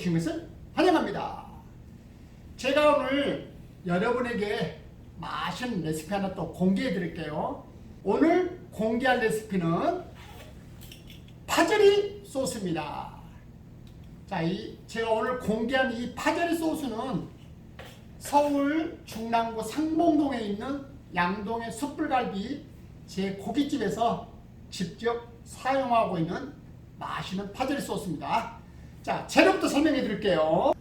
오신 것을 환영합니다. 제가 오늘 여러분에게 맛있는 레시피 하나 또 공개해 드릴게요. 오늘 공개할 레시피는 파절이 소스입니다. 자, 제가 오늘 공개한 이 파절이 소스는 서울 중랑구 상봉동에 있는 양동의 숯불갈비 제 고깃집에서 직접 사용하고 있는 맛있는 파절이 소스입니다. 자, 재료부터 설명해 드릴게요.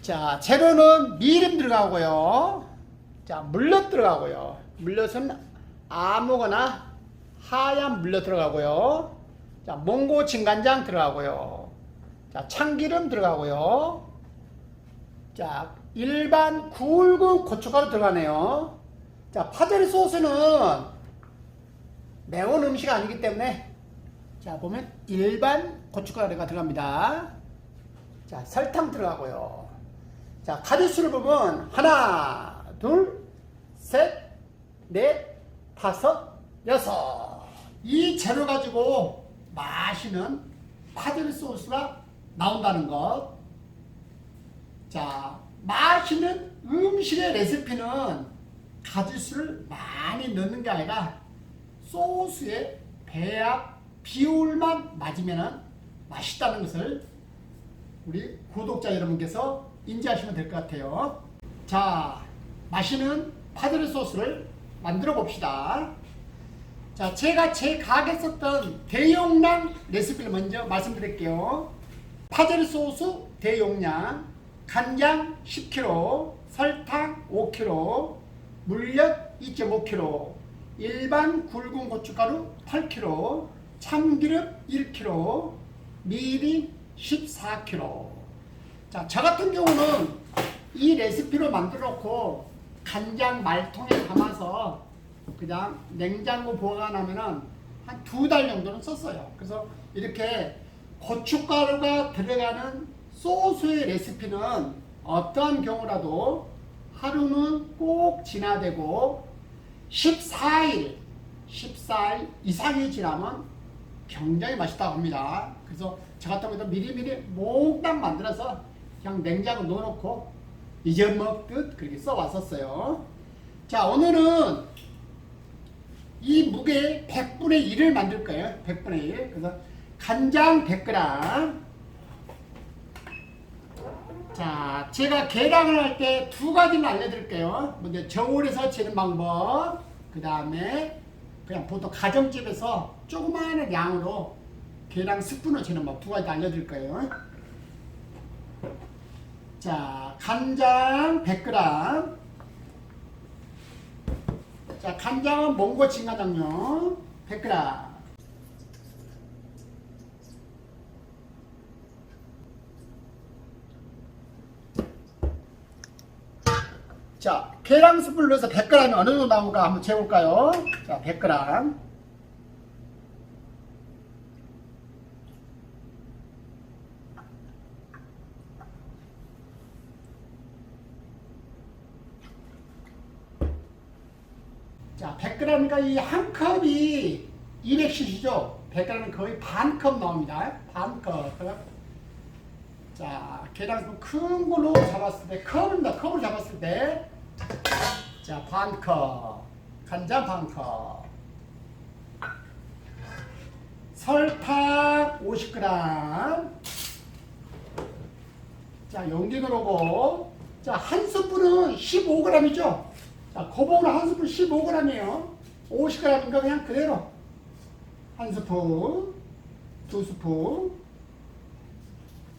자, 재료는 미림 들어가고요. 자, 물엿 들어가고요. 물엿은 아무거나 하얀 물엿 들어가고요. 자, 몽고 진간장 들어가고요. 자, 참기름 들어가고요. 자, 일반 굵은 고춧가루 들어가네요. 자, 파절이 소스는 매운 음식 아니기 때문에 자, 보면 일반 고춧가루가 들어갑니다. 자, 설탕 들어가고요. 자, 가짓수를 보면 하나, 둘, 셋, 넷, 다섯, 여섯. 이 재료 가지고 맛있는 파절이 소스가 나온다는 것. 자, 맛있는 음식의 레시피는 가짓수를 많이 넣는 게 아니라 소스의 배합 비율만 맞으면 맛있다는 것을 우리 구독자 여러분께서 인지하시면 될 것 같아요. 자, 맛있는 파절이 소스를 만들어 봅시다. 자, 제가 제 가게에 썼던 대용량 레시피를 먼저 말씀드릴게요. 파절이 소스 대용량, 간장 10kg, 설탕 5kg, 물엿 2.5kg, 일반 굵은 고춧가루 8kg, 참기름 1kg, 미림 14kg. 자, 저 같은 경우는 이 레시피로 만들어 놓고 간장 말통에 담아서 그냥 냉장고 보관하면은 한 2달 정도는 썼어요. 그래서 이렇게 고춧가루가 들어가는 소스의 레시피는 어떠한 경우라도 하루는 꼭 지나야 되고 14일 이상이 지나면 굉장히 맛있다고 합니다. 그래서 저 같은 경우도 미리미리 몽땅 만들어서 그냥 냉장고 넣어놓고 잊어먹듯 그렇게 써왔었어요. 자, 오늘은 이 무게 100분의 1을 만들 거예요. 100분의 1. 그래서 간장 100g. 자, 제가 계량을 할 때 2가지는 알려드릴게요. 먼저 저울에서 재는 방법, 그 다음에 그냥 보통 가정집에서 조그마한 양으로 계량 스푼으로 재는 방법 2가지 알려드릴 거예요. 자, 간장 100g. 자, 간장은 몽고 진간장요 100g. 자, 계량 스푼을 넣어서 100g이 어느 정도 나온가 한번 재볼까요? 자, 100g. 자, 100g이니까 이 한 컵이 200cc죠? 100g은 거의 반 컵 나옵니다. 반 컵. 자, 계량 스푼 큰 걸로 잡았을 때, 컵입니다. 컵으로 잡았을 때, 자, 반 컵. 간장 반 컵. 설탕 50g. 자, 용기 넣어보고. 자, 한 스푼은 15g이죠? 자, 고봉은 한 스푼 15g이에요. 50g인가 그냥 그대로. 한 스푼, 2스푼.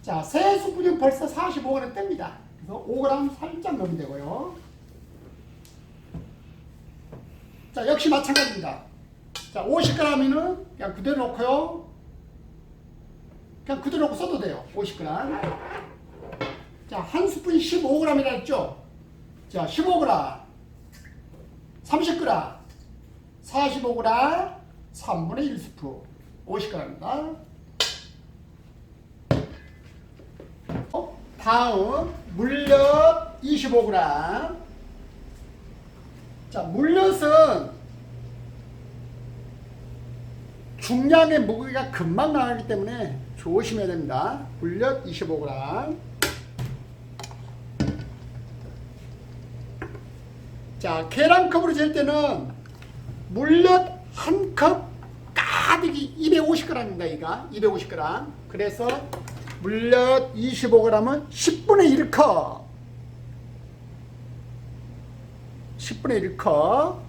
자, 3스푼이면 벌써 45g 뜹니다. 그래서 5g 살짝 넣으면 되고요. 자, 역시 마찬가지입니다. 자, 50g이면 그냥 그대로 놓고요. 그냥 그대로 놓고 써도 돼요. 50g. 자, 한 스푼이 15g이라 했죠? 자, 15g. 30g, 45g, 3분의 1스푼, 50g입니다. 다음, 물엿 25g. 자, 물엿은 중량의 무게가 금방 나가기 때문에 조심해야 됩니다. 물엿 25g. 자, 계량컵으로 잴 때는 물엿 한 컵 가득이 250g입니다. 이가 250g. 그래서 물엿 25g은 10분의 1컵. 10분의 1컵.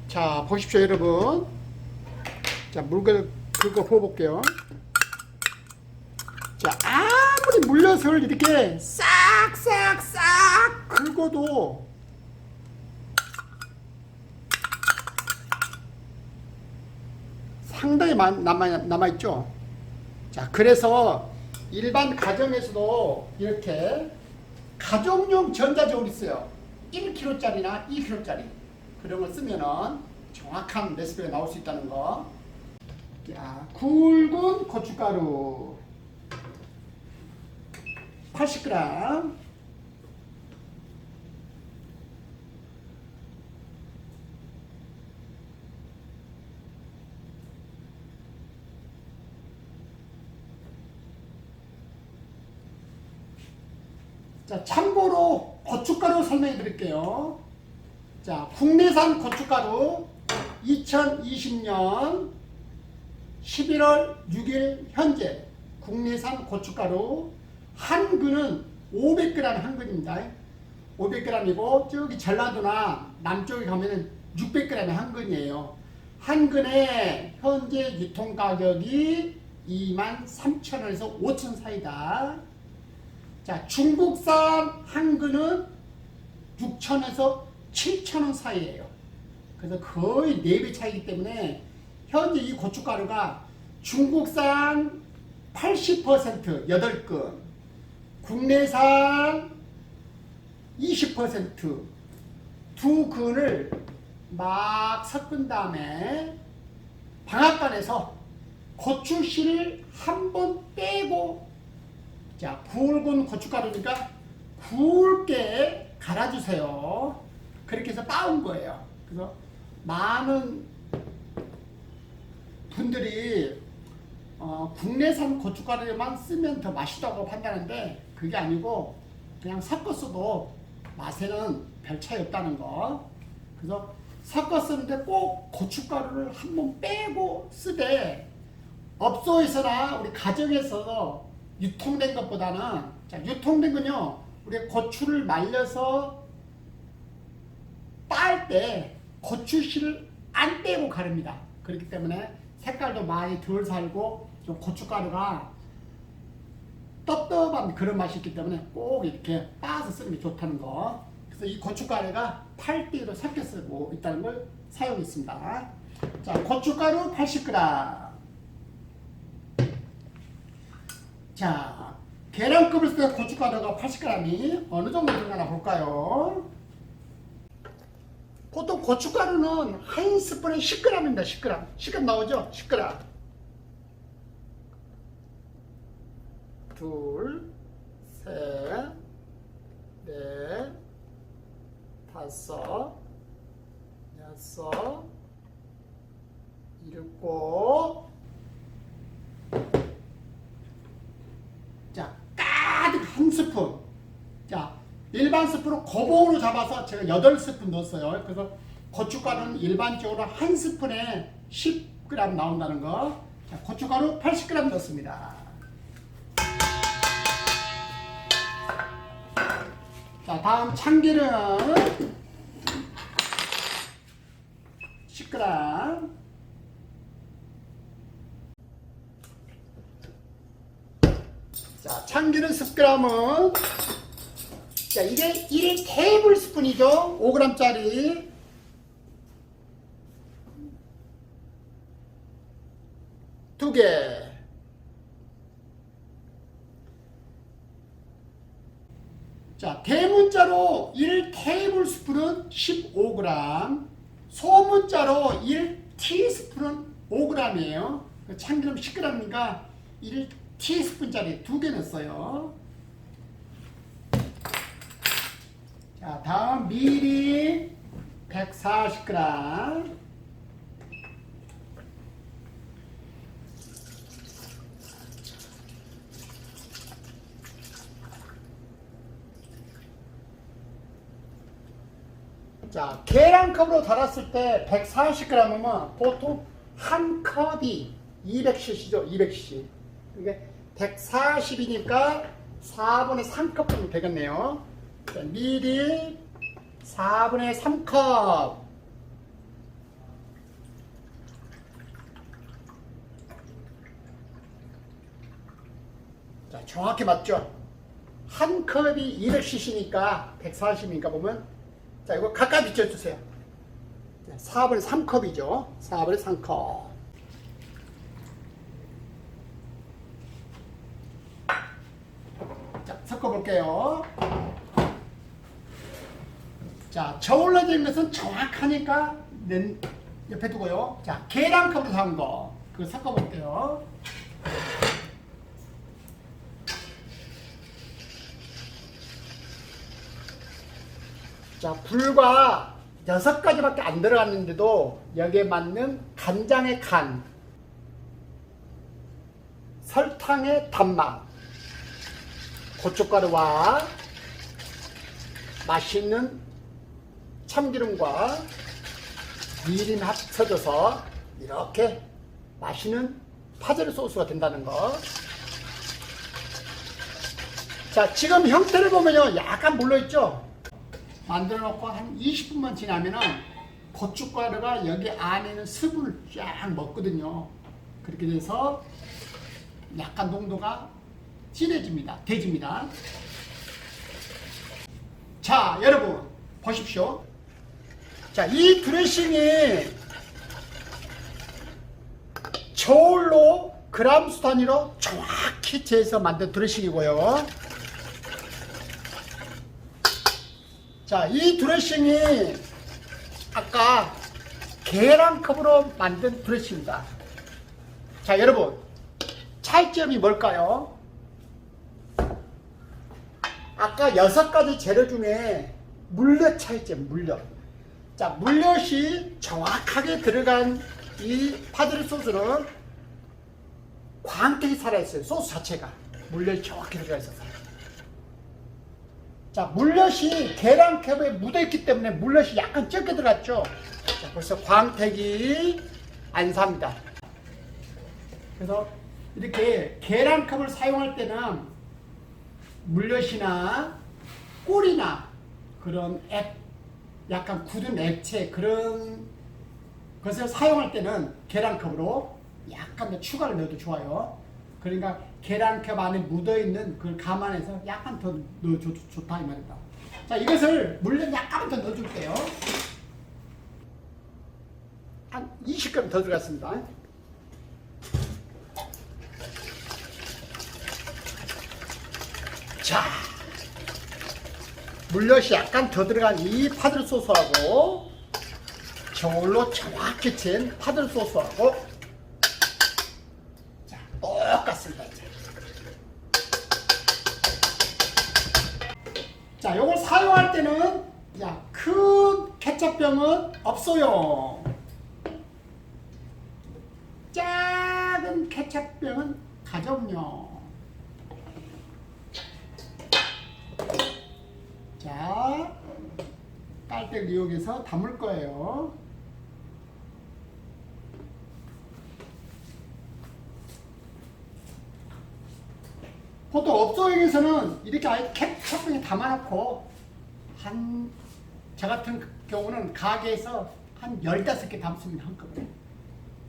자, 보십시오, 여러분. 자, 물을 긁어 부어볼게요. 자, 아무리 물엿을 이렇게 싹싹싹 긁어도 상당히 남아있죠. 자, 그래서 일반 가정에서도 이렇게 가정용 전자저울 있어요. 1kg짜리나 2kg짜리. 그런 걸 쓰면은 정확한 레시피가 나올 수 있다는 거. 자, 굵은 고춧가루 80g. 자, 참고로 고춧가루 설명해 드릴게요. 자, 국내산 고춧가루 2020년 11월 6일 현재 국내산 고춧가루 한 근은 500g 한 근입니다. 500g이고 저기 전라도나 남쪽에 가면은 600g 한 근이에요. 한 근에 현재 유통 가격이 23,000원에서 5,000원 사이다. 자, 중국산 한 근은 6,000원에서 7,000원 사이에요. 그래서 거의 4배 차이기 때문에 현재 이 고춧가루가 중국산 80% 8근, 국내산 20% 두 근을 막 섞은 다음에 방앗간에서 고추씨를 한 번 빼고, 자, 굵은 고춧가루니까 굵게 갈아주세요. 그렇게 해서 빻은 거예요. 그래서 많은 분들이 국내산 고춧가루만 쓰면 더 맛있다고 판단하는데 그게 아니고 그냥 섞었어도 맛에는 별 차이 없다는 거. 그래서 섞었었는데 꼭 고춧가루를 한번 빼고 쓰되, 업소에서나 우리 가정에서 유통된 것보다는, 자, 유통된 건요, 우리 고추를 말려서 빻을 때 고추씨를 안 빼고 가릅니다. 그렇기 때문에 색깔도 많이 덜 살고 좀 고춧가루가 떡떡한 그런 맛이 있기 때문에 꼭 이렇게 빻아서 쓰는 게 좋다는 거. 그래서 이 고춧가루가 8대1로 섞여 쓰고 있다는 걸 사용했습니다. 자, 고춧가루 80g. 자, 계량컵을 쓸 때 고춧가루가 80g이 어느 정도 들어가나 볼까요? 보통 고춧가루는 한 스푼에 10g입니다. 10g. 10g 나오죠? 10g. 둘, 셋, 넷, 다섯, 여섯, 일곱. 자, 가득 한 스푼. 자, 일반 스푼으로 거봉으로 잡아서 제가 8스푼 넣었어요. 그래서 고춧가루는 일반적으로 한 스푼에 10g 나온다는 거. 자, 고춧가루 80g 넣습니다. 자, 다음 참기름 10g. 자, 참기름 10g은, 자, 이게 1테이블스푼이죠. 5g짜리. 두 개. 자, 대문자로 1테이블스푼은 15g, 소문자로 1티스푼은 5g이에요. 참기름 10g이니까 1티스푼짜리 두 개 넣었어요. 자, 다음 미리 140g. 자, 계량컵으로 달았을 때 140g이면 보통 한 컵이 200cc죠. 200cc. 이게 140이니까 4분의 3컵 정도 되겠네요. 자, 미리 4분의 3컵. 자, 정확히 맞죠? 한 컵이 200cc니까 140이니까 보면, 자, 이거 가까이 비춰주세요. 4분의 3컵이죠. 4분의 3컵. 자, 섞어볼게요. 자, 저울로 된 것은 정확하니까 옆에 두고요. 자, 계량컵으로 산 거. 그거 섞어볼게요. 자, 불과 6가지밖에 안 들어갔는데도 여기에 맞는 간장의 간, 설탕의 단맛, 고춧가루와 맛있는 참기름과 미림 합쳐져서 이렇게 맛있는 파제리 소스가 된다는 거. 자, 지금 형태를 보면요, 약간 물러있죠? 만들어 놓고 한 20분만 지나면은 고춧가루가 여기 안에 있는 습을 쫙 먹거든요. 그렇게 돼서 약간 농도가 진해집니다. 돼집니다. 자, 여러분 보십시오. 자, 이 드레싱이 저울로 그람수 단위로 정확히 재서 만든 드레싱이고요. 자, 이 드레싱이 아까 계량컵으로 만든 드레싱입니다. 자, 여러분 차이점이 뭘까요? 아까 6가지 재료 중에 물엿 차이점, 물엿. 자, 물엿이 정확하게 들어간 이 파제리 소스는 광택이 살아있어요. 소스 자체가 물엿이 정확히 들어가 있어서. 자, 물엿이 계량컵에 묻어있기 때문에 물엿이 약간 적게 들어갔죠. 자, 벌써 광택이 안 삽니다. 그래서 이렇게 계량컵을 사용할 때는 물엿이나 꿀이나 그런 약간 굳은 액체 그런 것을 사용할 때는 계량컵으로 약간 더 추가를 넣어도 좋아요. 그러니까 계량컵 안에 묻어있는 그걸 감안해서 약간 더 넣어줘도 좋다 이 말이다. 자, 이것을 물엿 약간 더 넣어줄게요. 한 20g 더 들어갔습니다. 자, 물엿이 약간 더 들어간 이 파제리 소스하고 저울로 정확히 잰 파제리 소스하고 자, 똑같습니다. 이제. 자, 요걸 사용할 때는 야, 큰 케첩병은 없어요. 작은 케첩병은 가져오요. 자, 빨대를 이용해서 담을 거예요. 보통 업소용에서는 이렇게 아예 캡처병에 담아놓고 저 같은 경우는 가게에서 한 15개 담습니다. 한꺼번에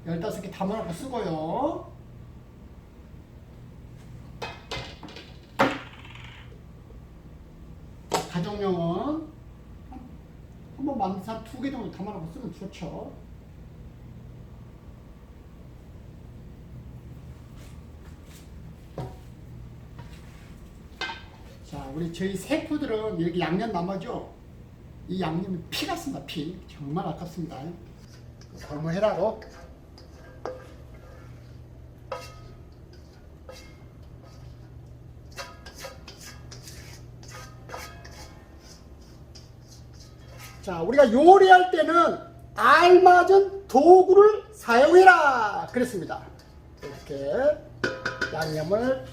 15개 담아놓고 쓰고요. 가정용은 한번 만들어서 한 2개 정도 담아놓고 쓰면 좋죠. 자, 저희 세포들은 이렇게 양념 남아죠? 이 양념이 피 같습니다. 피. 정말 아깝습니다. 걸무해라로. 자, 우리가 요리할 때는 알맞은 도구를 사용해라 그랬습니다. 이렇게 양념을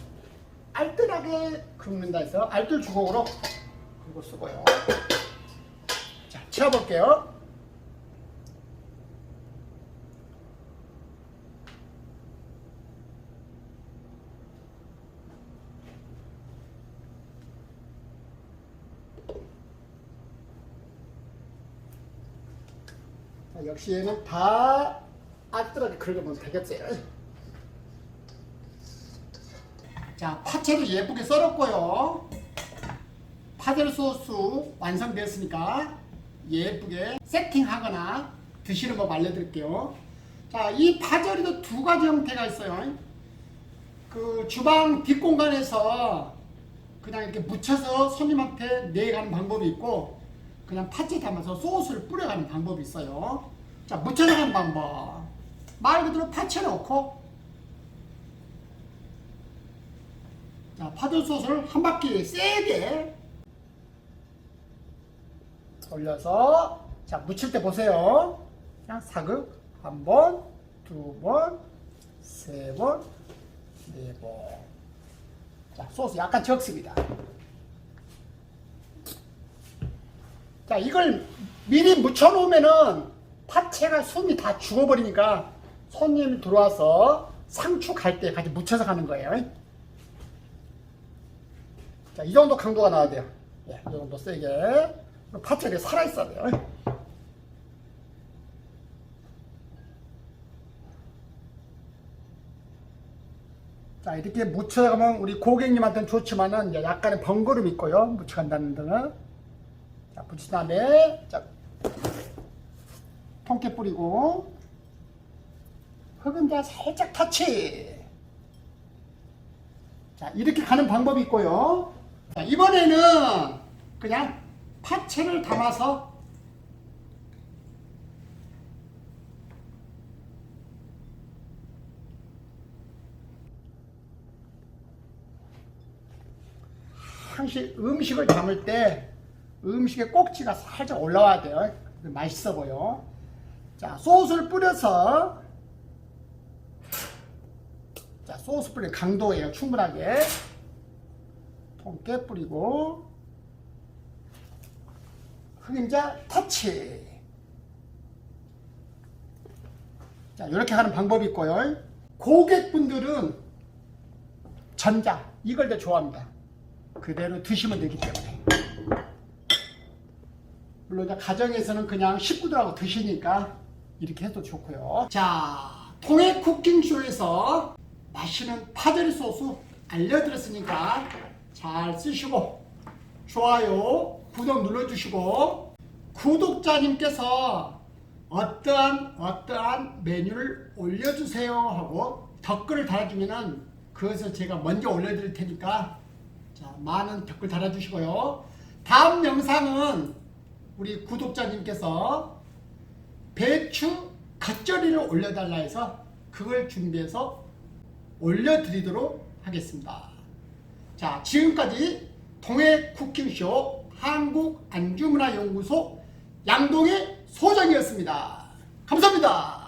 알뜰하게 긁는다 해서 알뜰 주걱으로 긁고 쓰고요. 자, 채워볼게요. 역시 얘는 다 알뜰하게 긁으면 되겠어요. 자, 파채도 예쁘게 썰었고요. 파데르 소스 완성되었으니까 예쁘게 세팅하거나 드시는 법 알려드릴게요. 자, 이 파절이도 두 가지 형태가 있어요. 그 주방 뒷공간에서 그냥 이렇게 묻혀서 손님한테 내가는 방법이 있고, 그냥 파채 담아서 소스를 뿌려가는 방법이 있어요. 자, 묻혀서 가는 방법. 말 그대로 파채 넣고, 자, 파전 소스를 한 바퀴 세게 돌려서, 자, 묻힐 때 보세요. 그냥 사극 한 번, 두 번, 세 번, 네 번. 자, 소스 약간 적습니다. 자, 이걸 미리 묻혀 놓으면은 파채가 숨이 다 죽어버리니까 손님이 들어와서 상축할 때 같이 묻혀서 가는 거예요. 자, 이 정도 강도가 나와야 돼요. 예, 이 정도 세게. 파채가 살아있어야 돼요. 자, 이렇게 묻혀가면 우리 고객님한테는 좋지만은 약간의 번거름이 있고요. 묻혀간다는 데는. 자, 붙인 다음에, 자, 통깨 뿌리고, 흑임자 살짝 터치. 자, 이렇게 가는 방법이 있고요. 자, 이번에는 그냥 파채를 담아서 항상 음식을 담을 때 음식의 꼭지가 살짝 올라와야 돼요. 맛있어 보여. 자, 소스를 뿌려서, 자, 소스 뿌리는 강도예요. 충분하게. 통깨 뿌리고, 흑임자 터치. 자, 이렇게 하는 방법이 있고요. 고객분들은 전자, 이걸 더 좋아합니다. 그대로 드시면 되기 때문에. 물론 가정에서는 그냥 식구들하고 드시니까 이렇게 해도 좋고요. 자, 통해 쿠킹쇼에서 맛있는 파데르 소스 알려드렸으니까 잘 쓰시고 좋아요, 구독 눌러주시고, 구독자님께서 어떠한 메뉴를 올려주세요 하고 댓글을 달아주면은 그것을 제가 먼저 올려드릴 테니까, 자, 많은 댓글 달아주시고요. 다음 영상은 우리 구독자님께서 배추 겉절이를 올려달라 해서 그걸 준비해서 올려드리도록 하겠습니다. 자, 지금까지 동해 쿠킹쇼 한국안주문화연구소 양동희 소장이었습니다. 감사합니다.